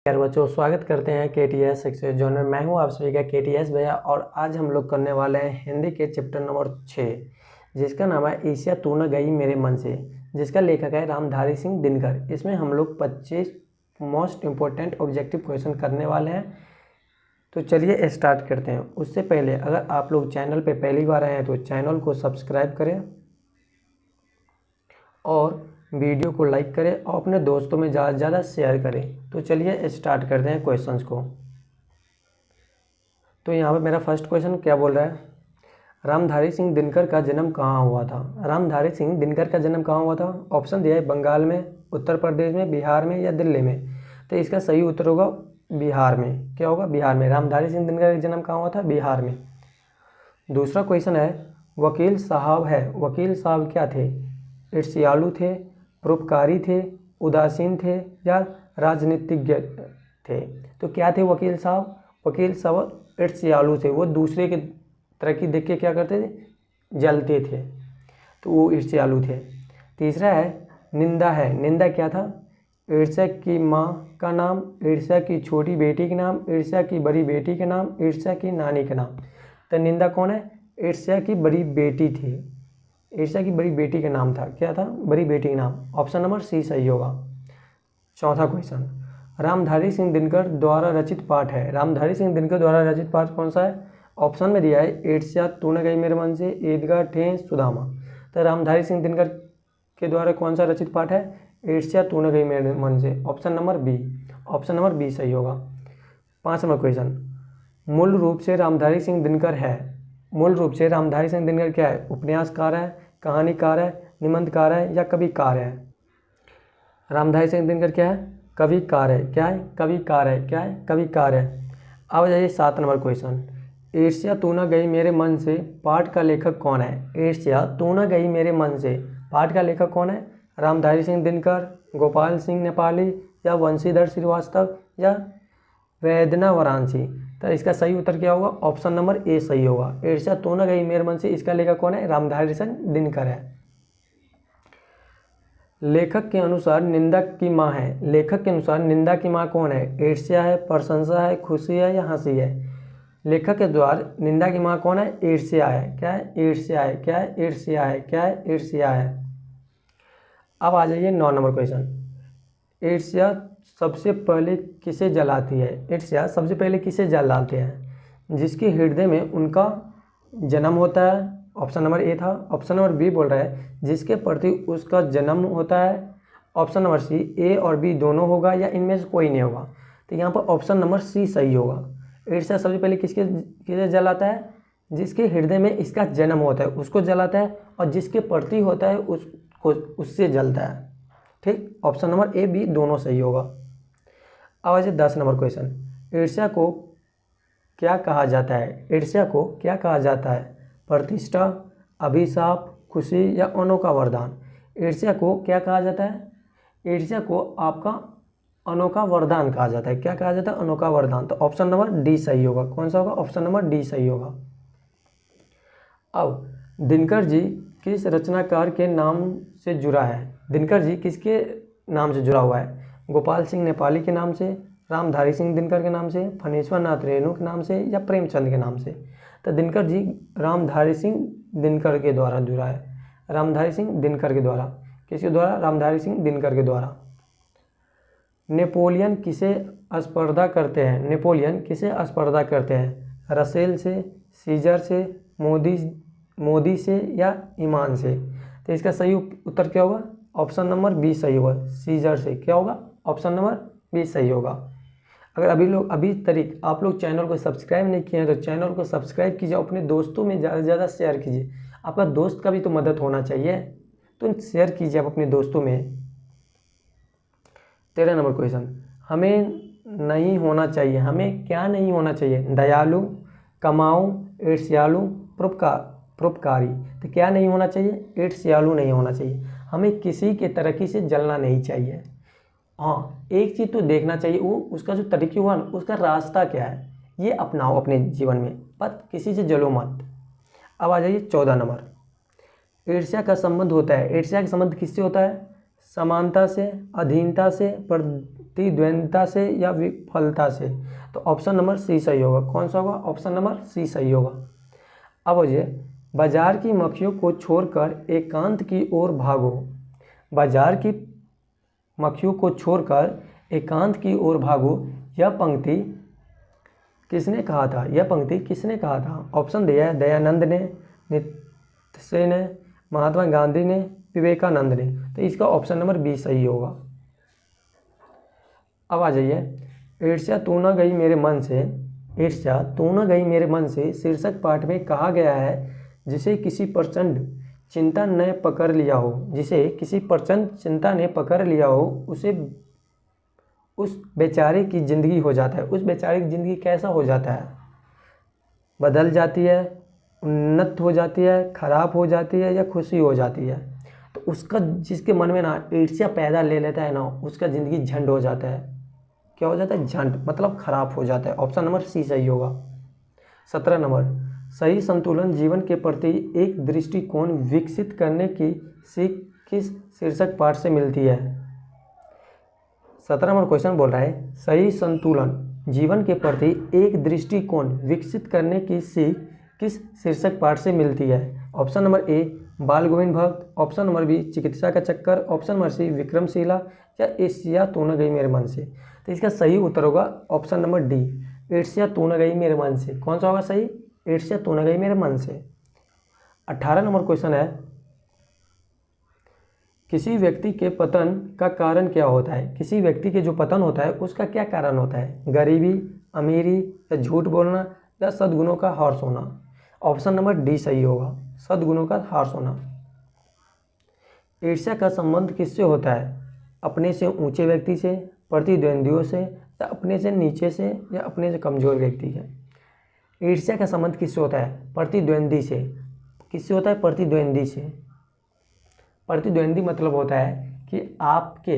यार बच्चों, स्वागत करते हैं KTS सक्सेस जोन में। मैं हूं आप सभी का KTS भैया और आज हम लोग करने वाले हैं हिंदी के चैप्टर नंबर 6, जिसका नाम है ईर्ष्या तू न गई मेरे मन से, जिसका लेखक है रामधारी सिंह दिनकर। इसमें हम लोग 25 मोस्ट इम्पोर्टेंट ऑब्जेक्टिव क्वेश्चन करने वाले हैं। तो चलिए स्टार्ट करते हैं। उससे पहले अगर आप लोग चैनल पर पहली बार आए हैं तो चैनल को सब्सक्राइब करें और वीडियो को लाइक करें और अपने दोस्तों में ज़्यादा से ज़्यादा शेयर करें। तो चलिए स्टार्ट करते हैं क्वेश्चंस को। तो यहाँ पे मेरा फर्स्ट क्वेश्चन क्या बोल रहा है, रामधारी सिंह दिनकर का जन्म कहाँ हुआ था। रामधारी सिंह दिनकर का जन्म कहाँ हुआ था। ऑप्शन दिया है बंगाल में, उत्तर प्रदेश में, बिहार में या दिल्ली में। तो इसका सही उत्तर होगा बिहार में। क्या होगा? बिहार में। रामधारी सिंह दिनकर का जन्म कहाँ हुआ था? बिहार में। दूसरा क्वेश्चन है, वकील साहब है, वकील साहब क्या थे? ईर्ष्यालु थे, परोपकारी थे, उदासीन थे या राजनीतिज्ञ थे। तो क्या थे वकील साहब? वकील साहब ईर्ष्यालु थे। वो दूसरे की तरक्की देख के क्या करते थे? जलते थे। तो वो ईर्ष्यालु थे। तीसरा है निंदा है, निंदा क्या था? ईर्ष्या की माँ का नाम, ईर्ष्या की छोटी बेटी के नाम, ईर्ष्या की बड़ी बेटी के नाम, ईर्ष्या की नानी के नाम। तो निंदा कौन है? ईर्ष्या की बड़ी बेटी थी। ईर्ष्या की बड़ी बेटी का नाम था। क्या था? बड़ी बेटी का नाम। ऑप्शन नंबर सी सही होगा। चौथा क्वेश्चन, रामधारी सिंह दिनकर द्वारा रचित पाठ है। रामधारी सिंह दिनकर द्वारा रचित पाठ कौन सा है? ऑप्शन में दिया है ईर्ष्या तू न गई मेरे मन से, ईदगाह ठेंस सुदामा। तो रामधारी सिंह दिनकर के द्वारा कौन सा रचित पाठ है? ईर्ष्या तू न गई मेरे मन से। Option number B. Option number B सही होगा। 5 नंबर क्वेश्चन, मूल रूप से रामधारी सिंह दिनकर है। मूल रूप से रामधारी सिंह दिनकर क्या है? उपन्यासकार है, कहानीकार है, निबंधकार है या कविकार है। रामधारी सिंह दिनकर क्या है? कविकार है। क्या है? कविकार है। क्या है? कविकार है। अब जाइए 7 नंबर क्वेश्चन, ईर्ष्या तू न गई मेरे मन से पाठ का लेखक कौन है। ईर्ष्या तू न गई मेरे मन से पाठ का लेखक कौन है? रामधारी सिंह दिनकर, गोपाल सिंह नेपाली या वंशीधर श्रीवास्तव या वेदना वाराणसी। तो इसका सही उत्तर क्या होगा? ऑप्शन नंबर ए सही होगा। ईर्ष्या तू न गई मेरे मन से इसका लेखक कौन है? रामधारी सिंह दिनकर है। लेखक के अनुसार निंदा की माँ है। लेखक के अनुसार निंदा की माँ कौन है? ईर्ष्या है, प्रशंसा है, खुशी है या हंसी है। लेखक के द्वारा निंदा की माँ कौन है? ईर्ष्या है। क्या है? ईर्ष्या है। क्या है? ईर्ष्या है। क्या है? ईर्ष्या है। अब आ जाइए 9 नंबर क्वेश्चन, ईर्ष्या सबसे पहले किसे जलाती है। ईर्ष्या सबसे पहले किसे जलाते हैं? जिसके हृदय में उनका जन्म होता है। ऑप्शन नंबर ए था। ऑप्शन नंबर बी बोल रहा है जिसके प्रति उसका जन्म होता है। ऑप्शन नंबर सी, ए और बी दोनों होगा या इनमें से कोई नहीं होगा। तो यहाँ पर ऑप्शन नंबर सी सही होगा। ईर्ष्या सबसे पहले किसे जलाता है? जिसके हृदय में इसका जन्म होता है उसको जलाता है, और जिसके प्रति होता है उसको उससे जलता है। ठीक, ऑप्शन नंबर ए बी दोनों सही होगा। अब आ जाए 10 नंबर क्वेश्चन, ईर्ष्या को क्या कहा जाता है। ईर्ष्या को क्या कहा जाता है? प्रतिष्ठा, अभिशाप, खुशी या अनोखा वरदान। ईर्ष्या को क्या कहा जाता है? ईर्ष्या को आपका अनोखा वरदान कहा जाता है। क्या कहा जाता है? अनोखा वरदान। तो ऑप्शन नंबर डी सही होगा। कौन सा होगा? ऑप्शन नंबर डी सही होगा। अब दिनकर जी किस रचनाकार के नाम से जुड़ा है। दिनकर जी किसके नाम से जुड़ा हुआ है? गोपाल सिंह नेपाली के नाम से, रामधारी सिंह दिनकर के नाम से, फणीश्वर नाथ रेणु के नाम से या प्रेमचंद के नाम से। तो दिनकर जी रामधारी सिंह दिनकर के द्वारा जुड़ा है। रामधारी सिंह दिनकर के द्वारा। किसके द्वारा? रामधारी सिंह दिनकर के द्वारा। नेपोलियन किसे स्पर्धा करते हैं? नेपोलियन किसे स्पर्धा करते हैं? रसेल से, सीजर से, मोदी से या ईमान से। तो इसका सही उत्तर क्या होगा? ऑप्शन नंबर बी सही होगा, सीजर से। क्या होगा? ऑप्शन नंबर बी सही होगा। अगर अभी तरीक आप लोग चैनल को सब्सक्राइब नहीं किए हैं तो चैनल को सब्सक्राइब कीजिए, अपने दोस्तों में ज़्यादा से ज़्यादा शेयर कीजिए। आपका दोस्त का भी तो मदद होना चाहिए, तो शेयर कीजिए आप अपने दोस्तों में। 13 नंबर क्वेश्चन, हमें नहीं होना चाहिए। हमें क्या नहीं होना चाहिए? दयालु, कमाऊ, ईर्ष्यालु, परोपकारी। तो क्या नहीं होना चाहिए? ईर्ष्यालु नहीं होना चाहिए। हमें किसी के तरक्की से जलना नहीं चाहिए। हाँ, एक चीज़ तो देखना चाहिए, वो उसका जो तरीका हुआ ना, उसका रास्ता क्या है, ये अपनाओ अपने जीवन में, पर किसी से जलो मत। अब आ जाइए 14 नंबर, ईर्ष्या का संबंध होता है। ईर्ष्या का संबंध किससे होता है? समानता से, अधीनता से, प्रतिद्वंद्विता से या विफलता से? तो ऑप्शन नंबर सी सही होगा। कौन सा होगा? ऑप्शन नंबर सी सही होगा। अब ये बाजार की मक्खियों को छोड़कर एकांत की ओर भागो। बाजार की मक्खियों को छोड़कर एकांत की ओर भागो, यह पंक्ति किसने कहा था? यह पंक्ति किसने कहा था? ऑप्शन दिया है दयानंद ने, नीत्शे ने, महात्मा गांधी ने, विवेकानंद ने। तो इसका ऑप्शन नंबर बी सही होगा। अब आ जाइए, ईर्ष्या तू न गई मेरे मन से, ईर्ष्या तू न गई मेरे मन से शीर्षक पाठ में कहा गया है जिसे किसी प्रचंड चिंता ने पकड़ लिया हो, जिसे किसी प्रचंड चिंता ने पकड़ लिया हो, उसे उस बेचारे की ज़िंदगी हो जाता है। उस बेचारे की ज़िंदगी कैसा हो जाता है? बदल जाती है, उन्नत हो जाती है, खराब हो जाती है, या खुशी हो जाती है? तो उसका जिसके मन में ना ईर्ष्या पैदा ले लेता है ना, उसका ज़िंदगी झंड हो जाता है। क्या हो जाता है? झंड, मतलब खराब हो जाता है। ऑप्शन नंबर सी सही होगा। 17 नंबर, सही संतुलन जीवन के प्रति एक दृष्टिकोण विकसित करने की सीख किस शीर्षक पाठ से मिलती है? 17 नंबर क्वेश्चन बोल रहा है सही संतुलन जीवन के प्रति एक दृष्टिकोण विकसित करने की सीख किस शीर्षक पाठ से मिलती है? ऑप्शन नंबर ए बाल गोविंद भक्त, ऑप्शन नंबर बी चिकित्सा का चक्कर, ऑप्शन नंबर सी विक्रमशिला, या ईर्ष्या तू न गई मेरे मन से? तो इसका सही उत्तर होगा ऑप्शन नंबर डी, ईर्ष्या तू न गई मेरे मन से। कौन सा होगा सही? ईर्ष्या तू न गई मेरे मन से। 18 नंबर क्वेश्चन है किसी व्यक्ति के पतन का कारण क्या होता है? किसी व्यक्ति के जो पतन होता है उसका क्या कारण होता है? गरीबी, अमीरी, या झूठ बोलना, या सद्गुणों का हार्स होना? ऑप्शन नंबर डी सही होगा, सद्गुणों का हार्स होना। ईर्ष्या का संबंध किससे होता है? अपने से ऊंचे व्यक्ति से, प्रतिद्वंदियों से, या अपने से नीचे से, या अपने से कमजोर व्यक्ति से? ईर्ष्या का संबंध किससे होता है? प्रतिद्वंदी से। किससे होता है? प्रतिद्वंदी से। प्रतिद्वंदी मतलब होता है कि आपके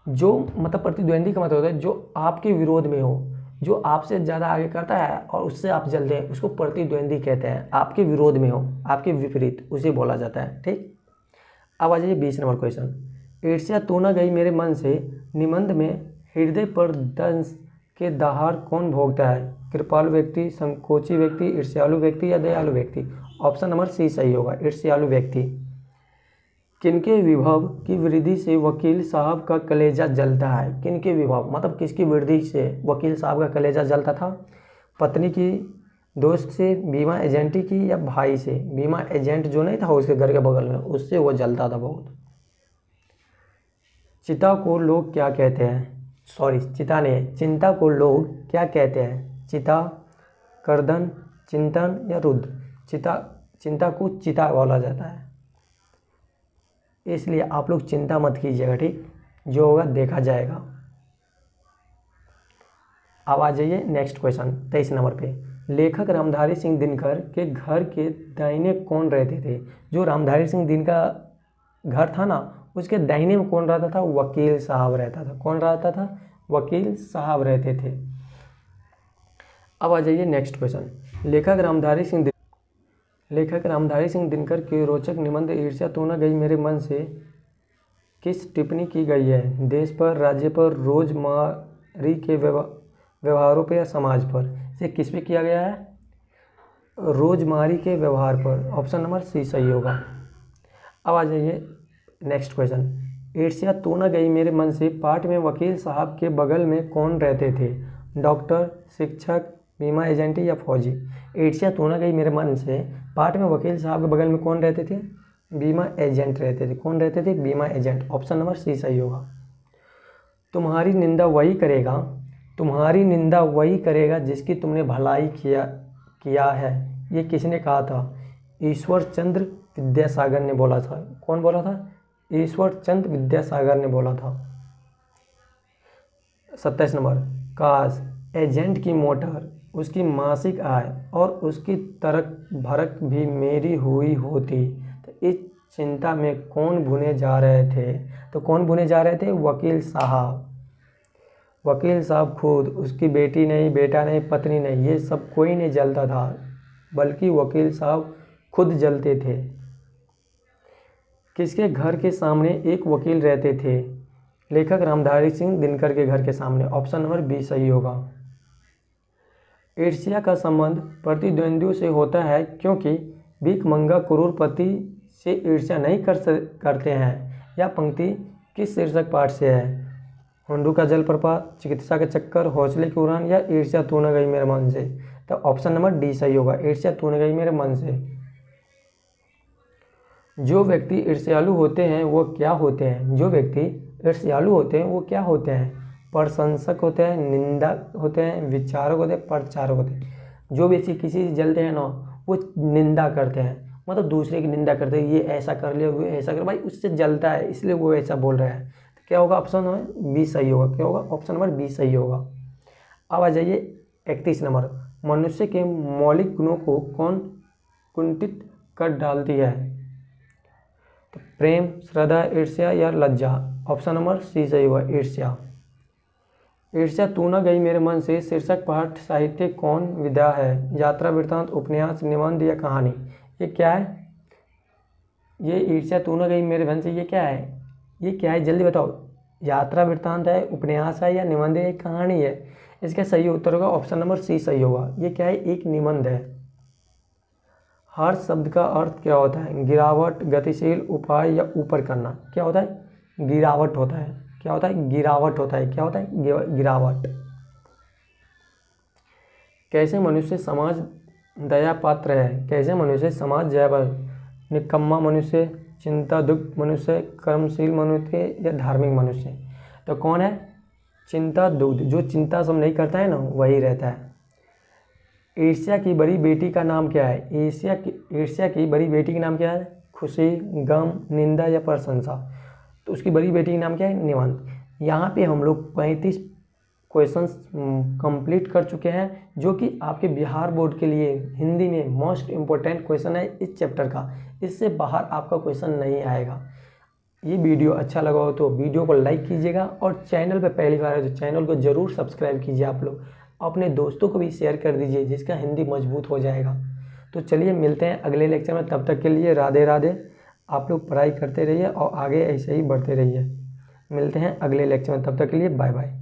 जो मतलब प्रतिद्वंदी का मतलब होता है जो आपके विरोध में हो, जो आपसे ज़्यादा आगे करता है और उससे आप जलते हैं, उसको प्रतिद्वंदी कहते हैं। आपके विरोध में हो, आपके विपरीत, उसे बोला जाता है। ठीक। अब आ जाइए 20 नंबर क्वेश्चन, ईर्ष्या तू न गई मेरे मन से निबंध में हृदय पर दंश के दहाड़ कौन भोगता है? कृपालु व्यक्ति, संकोची व्यक्ति, ईर्ष्यालु व्यक्ति, या दयालु व्यक्ति? ऑप्शन नंबर सी सही होगा, ईर्ष्यालु व्यक्ति। किनके विभव की वृद्धि से वकील साहब का कलेजा जलता है? किनके विभव मतलब किसकी वृद्धि से वकील साहब का कलेजा जलता था? पत्नी की, दोस्त से, बीमा एजेंटी की, या भाई से? बीमा एजेंट जो नहीं था उसके घर के बगल में, उससे वो जलता था बहुत। चिता को लोग क्या कहते हैं? सॉरी, चिता नहीं, चिंता को लोग क्या कहते हैं? चिता, कर्दन, चिंतन, या रुद्र? चिंता को चिता बोला जाता है, इसलिए आप लोग चिंता मत कीजिएगा। ठीक, जो होगा देखा जाएगा। अब आ जाइए नेक्स्ट क्वेश्चन 23 नंबर पे, लेखक रामधारी सिंह दिनकर के घर के दाहिने कौन रहते थे? जो रामधारी सिंह दिनकर का घर था ना, उसके दाहिने में कौन रहता था? वकील साहब रहता था। कौन रहता था? वकील साहब रहते थे। अब आ जाइए नेक्स्ट क्वेश्चन, लेखक रामधारी सिंह दिनकर के रोचक निबंध ईर्ष्या तू न गई मेरे मन से किस टिप्पणी की गई है? देश पर, राज्य पर, रोजमारी के व्यवहारों पर, या समाज पर? इसे किस पे किया गया है? रोजमारी के व्यवहार पर। ऑप्शन नंबर सी सही होगा। अब आ जाइए नेक्स्ट क्वेश्चन, ईर्ष्या तू न गई मेरे मन से पाठ में वकील साहब के बगल में कौन रहते थे? डॉक्टर, शिक्षक, बीमा एजेंटी, या फौजी? ईर्ष्या तू न गई मेरे मन से पाठ में वकील साहब के बगल में कौन रहते थे? बीमा एजेंट रहते थे। कौन रहते थे? बीमा एजेंट। ऑप्शन नंबर सी सही होगा। तुम्हारी निंदा वही करेगा जिसकी तुमने भलाई किया है, ये किसने कहा था? ईश्वर चंद्र विद्यासागर ने बोला था। कौन बोला था? ईश्वर चंद्र विद्यासागर ने बोला था। 27 नंबर, काश एजेंट की मोटर, उसकी मासिक आय और उसकी तरक भरक भी मेरी हुई होती तो इस चिंता में कौन भुने जा रहे थे? तो कौन भुने जा रहे थे? वकील साहब। वकील साहब खुद, उसकी बेटी नहीं, बेटा नहीं, पत्नी नहीं, ये सब कोई नहीं जलता था, बल्कि वकील साहब खुद जलते थे। किसके घर के सामने एक वकील रहते थे? लेखक रामधारी सिंह दिनकर के घर के सामने। ऑप्शन नंबर बी सही होगा। ईर्ष्या का संबंध प्रतिद्वंद्वियों से होता है क्योंकि भिखमंगा करोड़पति से ईर्ष्या नहीं करते हैं। यह पंक्ति किस शीर्षक पाठ से है? हुंडू का जलप्रपात, चिकित्सा के चक्कर, हौसले की उड़ान या ईर्ष्या तू न गई मेरे मन से। तो ऑप्शन नंबर डी सही होगा, ईर्ष्या तू न गई मेरे मन से। जो व्यक्ति ईर्ष्यालु होते हैं वो क्या होते हैं? जो व्यक्ति ईर्ष्यालु होते हैं वो क्या होते हैं? प्रशंसक होते हैं, निंदा होते हैं, विचारक होते हैं, प्रचारक होते हैं। जो व्यक्ति किसी से जलते हैं ना वो निंदा करते हैं, मतलब दूसरे की निंदा करते हैं, ये ऐसा कर लिया, वो ऐसा कर, भाई उससे जलता है इसलिए वो ऐसा बोल रहा है। तो क्या होगा? ऑप्शन नंबर बी सही होगा। क्या होगा? ऑप्शन नंबर बी सही होगा। अब आ जाइए 31 नंबर। मनुष्य के मौलिक गुणों को कौन कुंठित कर डालती है? तो प्रेम, श्रद्धा, ईर्ष्या या लज्जा। ऑप्शन नंबर सी सही होगा, ईर्ष्या। ईर्ष्या तू न गई मेरे मन से शीर्षक पाठ साहित्य कौन विधा है? यात्रा, वृत्तांत, उपन्यास, निबंध या कहानी। ये क्या है? ये ईर्ष्या तू न गई मेरे मन से ये क्या है? ये क्या है जल्दी बताओ। यात्रा, वृत्तांत है, उपन्यास है या निबंध है या कहानी है? इसका सही उत्तर होगा ऑप्शन नंबर सी सही होगा। ये क्या है? एक निबंध है। हर शब्द का अर्थ क्या होता है? गिरावट, गतिशील, उपाय या ऊपर करना। क्या होता है? गिरावट होता है। क्या होता है? गिरावट होता है। क्या होता है? गिरावट। कैसे मनुष्य समाज दया पात्र है? कैसे मनुष्य समाज दया पात्र? निकम्मा मनुष्य, चिंता दुख मनुष्य, कर्मशील मनुष्य या धार्मिक मनुष्य। तो कौन है? चिंता दुग्ध। जो चिंता सब नहीं करता है ना वही रहता है। ईर्ष्या की बड़ी बेटी का नाम क्या है? ईर्ष्या की बड़ी बेटी का नाम क्या है? खुशी, गम, निंदा या प्रशंसा। तो उसकी बड़ी बेटी का नाम क्या है? निबंध। यहाँ पे हम लोग 35 क्वेश्चंस कंप्लीट कर चुके हैं जो कि आपके बिहार बोर्ड के लिए हिंदी में मोस्ट इम्पोर्टेंट क्वेश्चन है इस चैप्टर का। इससे बाहर आपका क्वेश्चन नहीं आएगा। ये वीडियो अच्छा लगा हो तो वीडियो को लाइक कीजिएगा और चैनल पे पहली बार है तो चैनल को ज़रूर सब्सक्राइब कीजिए। आप लोग अपने दोस्तों को भी शेयर कर दीजिए जिसका हिंदी मजबूत हो जाएगा। तो चलिए मिलते हैं अगले लेक्चर में, तब तक के लिए राधे राधे। आप लोग पढ़ाई करते रहिए और आगे ऐसे ही बढ़ते रहिए। मिलते हैं अगले लेक्चर में, तब तक के लिए बाय बाय।